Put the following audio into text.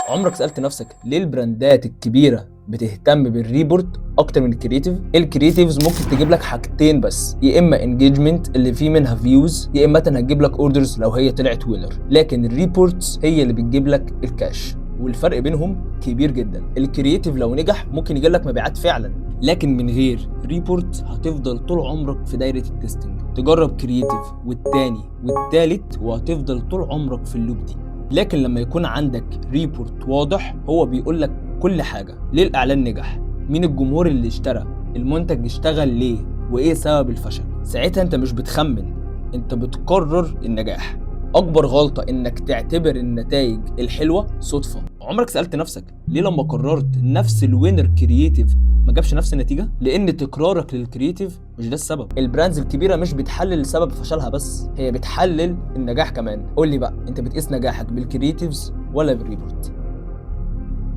عمرك سألت نفسك ليه البراندات الكبيرة بتهتم بالريبورت اكتر من الكرييتيف؟ الكرييتيفز ممكن تجيب لك حاجتين بس، يا اما انجيجمنت اللي فيه منها فيوز، يا اما هتجيب لك اوردرز لو هي طلعت وينر. لكن الريبورتس هي اللي بتجيب لك الكاش، والفرق بينهم كبير جدا. الكرييتيف لو نجح ممكن يجيب لك مبيعات فعلا، لكن من غير ريبورت هتفضل طول عمرك في دايره التستنج، تجرب كرييتيف والتاني والتالت وهتفضل طول عمرك في اللوب دي. لكن لما يكون عندك ريبورت واضح هو بيقول لك كل حاجه، ليه الاعلان نجح، مين الجمهور اللي اشترى، المنتج اشتغل ليه، وايه سبب الفشل، ساعتها انت مش بتخمن، انت بتقرر النجاح. اكبر غلطه انك تعتبر النتائج الحلوه صدفه. عمرك سالت نفسك ليه لما قررت نفس الوينر كرييتيف ما جابش نفس النتيجه؟ لان تكرارك للكرييتيف مش ده السبب. البراندز الكبيره مش بتحلل سبب فشلها بس، هي بتحلل النجاح كمان. قول لي بقى، انت بتقيس نجاحك بالكرييتيفز ولا بالريبورت؟